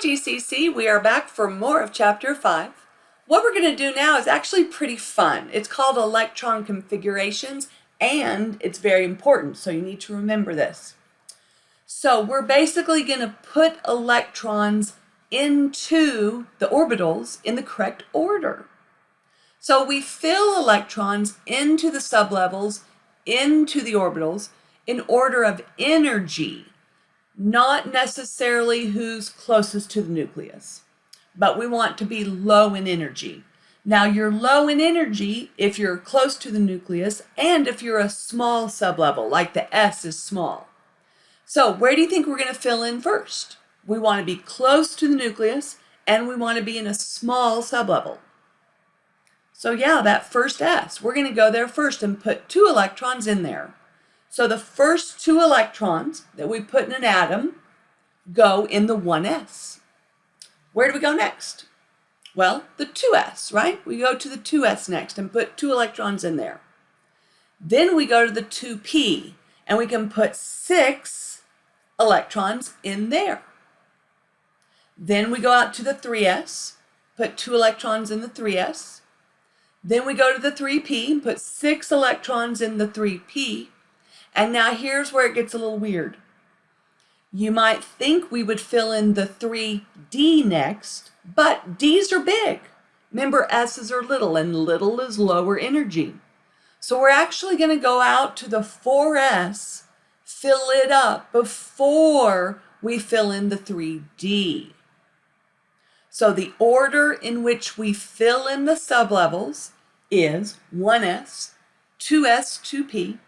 GCC, we are back for more of Chapter 5. What we're going to do now is actually pretty fun. It's called electron configurations, and it's very important, so you need to remember this. So we're basically going to put electrons into the orbitals in the correct order. So we fill electrons into the sublevels, into the orbitals, in order of energy. Not necessarily who's closest to the nucleus, but we want to be low in energy. Now you're low in energy if you're close to the nucleus and if you're a small sublevel, like the S is small. So where do you think we're going to fill in first? We want to be close to the nucleus and we want to be in a small sublevel. So yeah, that first S, we're going to go there first and put 2 electrons in there. So the first 2 electrons that we put in an atom go in the 1s. Where do we go next? Well, the 2s, right? We go to the 2s next and put 2 electrons in there. Then we go to the 2p and we can put 6 electrons in there. Then we go out to the 3s, put 2 electrons in the 3s. Then we go to the 3p and put 6 electrons in the 3p. And now here's where it gets a little weird. You might think we would fill in the 3D next, but D's are big. Remember, S's are little, and little is lower energy. So we're actually going to go out to the 4S, fill it up before we fill in the 3D. So the order in which we fill in the sublevels is 1S, 2S, 2P,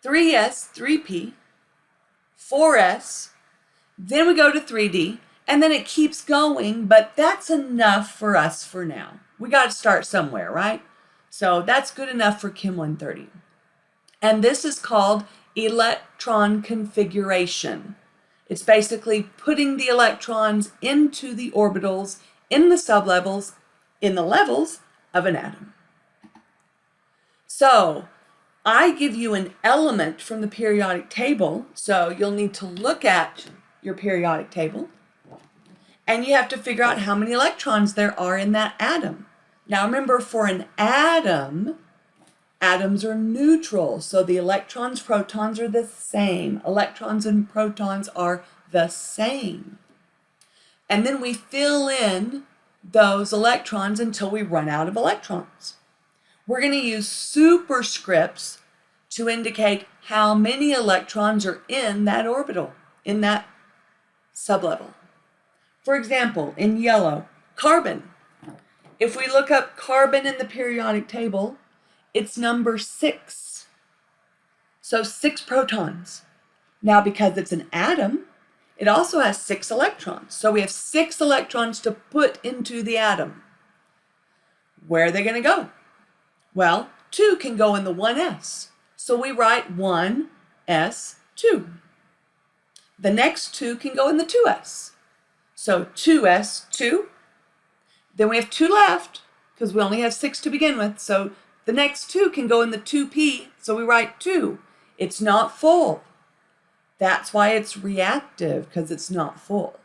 3S, 3P, 4S, then we go to 3D, and then it keeps going, but that's enough for us for now. We got to start somewhere, right? So that's good enough for Chem 130. And this is called electron configuration. It's basically putting the electrons into the orbitals, in the sublevels, in the levels of an atom. So I give you an element from the periodic table, so you'll need to look at your periodic table, and you have to figure out how many electrons there are in that atom. Now remember, for an atom, atoms are neutral, so the electrons, protons are the same. Electrons and protons are the same. And then we fill in those electrons until we run out of electrons. We're going to use superscripts to indicate how many electrons are in that orbital, in that sublevel. For example, in yellow, carbon. If we look up carbon in the periodic table, it's number 6. So 6 protons. Now, because it's an atom, it also has 6 electrons. So we have 6 electrons to put into the atom. Where are they going to go? Well, 2 can go in the 1s. So we write 1s2. The next 2 can go in the 2s. So 2s2. Then we have 2 left because we only have 6 to begin with. So the next 2 can go in the 2p. So we write 2. It's not full. That's why it's reactive, because it's not full.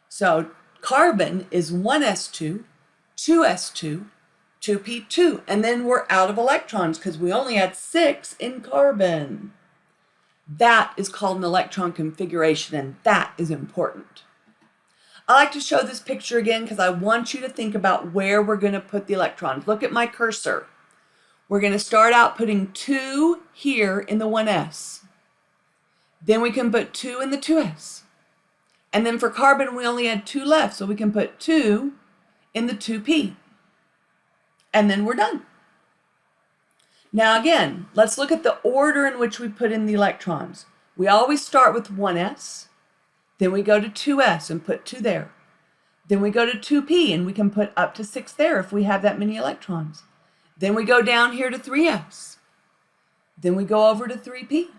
So carbon is 1s2, 2s2, 2p2, and then we're out of electrons because we only had 6 in carbon. That is called an electron configuration, and that is important. I like to show this picture again because I want you to think about where we're going to put the electrons. Look at my cursor. We're going to start out putting 2 here in the 1s. Then we can put 2 in the 2s. And then for carbon, we only had 2 left, so we can put 2 in the 2p. And then we're done. Now again, let's look at the order in which we put in the electrons. We always start with 1s, then we go to 2s and put 2 there. Then we go to 2p and we can put up to 6 there if we have that many electrons. Then we go down here to 3s. Then we go over to 3p.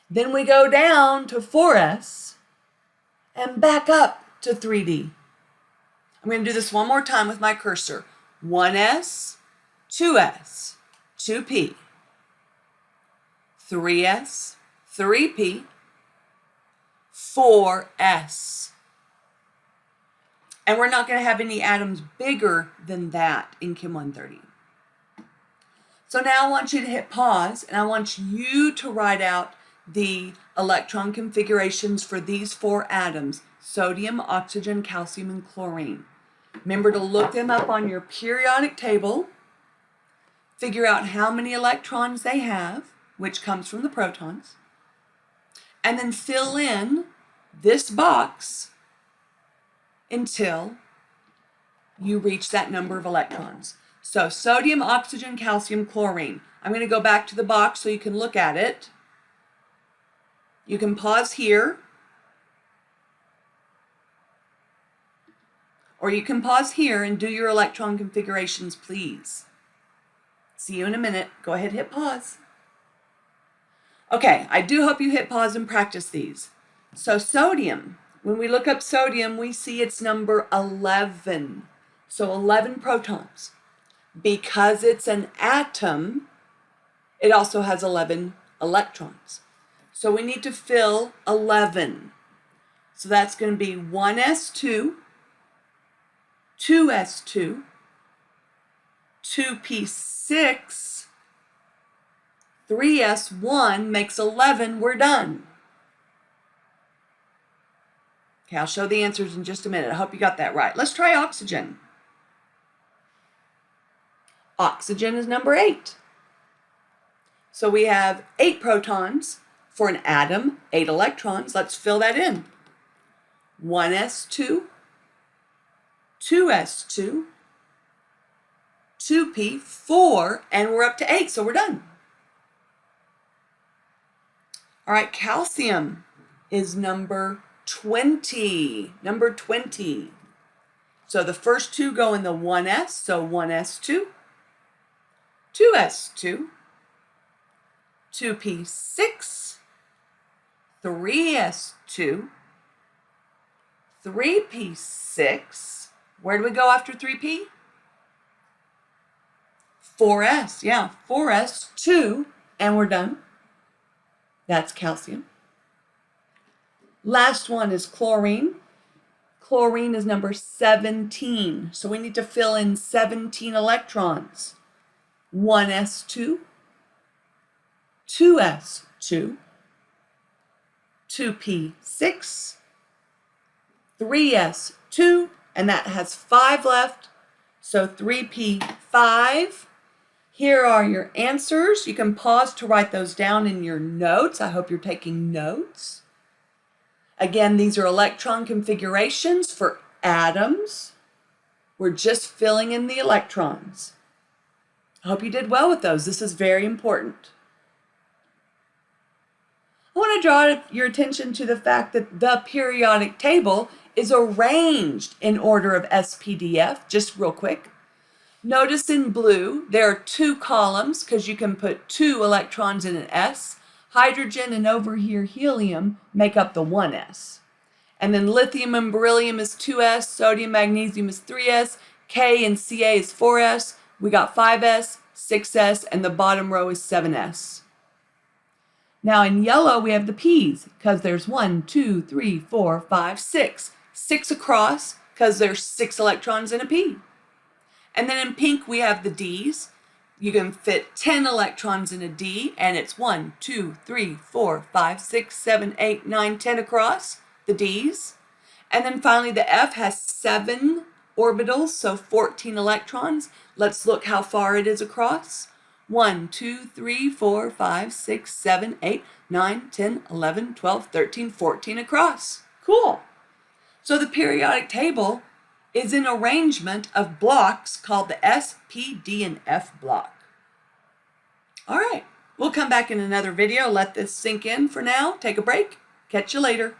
Then we go down to 4s and back up to 3d. I'm going to do this one more time with my cursor. 1s, 2s, 2p, 3s, 3p, 4s. And we're not going to have any atoms bigger than that in Chem 130. So now I want you to hit pause, and I want you to write out the electron configurations for these 4 atoms: sodium, oxygen, calcium, and chlorine. Remember to look them up on your periodic table, figure out how many electrons they have, which comes from the protons, and then fill in this box until you reach that number of electrons. So sodium, oxygen, calcium, chlorine. I'm going to go back to the box so you can look at it. You can pause here, or you can pause here and do your electron configurations, please. See you in a minute. Go ahead, hit pause. Okay, I do hope you hit pause and practice these. So sodium, when we look up sodium, we see it's number 11. So 11 protons. Because it's an atom, it also has 11 electrons. So we need to fill 11. So that's going to be 1s2, 2s2, 2p6, 3s1 makes 11. We're done. Okay, I'll show the answers in just a minute. I hope you got that right. Let's try oxygen. Oxygen is number 8. So we have 8 protons for an atom, 8 electrons. Let's fill that in. 1s2, 2s2, 2p4, and we're up to 8, so we're done. All right, calcium is number 20. Number 20. So the first 2 go in the 1s, so 1s2, 2s2, 2p6, 3s2, 3p6. Where do we go after 3p? 4s, yeah, 4s2, and we're done. That's calcium. Last one is chlorine. Chlorine is number 17. So we need to fill in 17 electrons. 1s2, 2s2, 2p6, 3s2, and that has 5 left. So 3p5. Here are your answers. You can pause to write those down in your notes. I hope you're taking notes. Again, these are electron configurations for atoms. We're just filling in the electrons. I hope you did well with those. This is very important. I want to draw your attention to the fact that the periodic table is arranged in order of SPDF, just real quick. Notice in blue, there are 2 columns because you can put 2 electrons in an S. Hydrogen and over here helium make up the 1s. And then lithium and beryllium is 2s, sodium, magnesium is 3s, K and Ca is 4s. We got 5s, 6s, and the bottom row is 7s. Now in yellow we have the P's because there's 1, 2, 3, 4, 5, 6. 6 across because there's 6 electrons in a P. And then in pink we have the D's. You can fit 10 electrons in a D, and it's 1, 2, 3, 4, 5, 6, 7, 8, 9, 10 across, the D's. And then finally the F has 7 orbitals, so 14 electrons. Let's look how far it is across. 1, 2, 3, 4, 5, 6, 7, 8, 9, 10, 11, 12, 13, 14 across. Cool. So the periodic table is an arrangement of blocks called the S, P, D, and F block. All right, we'll come back in another video. Let this sink in for now. Take a break. Catch you later.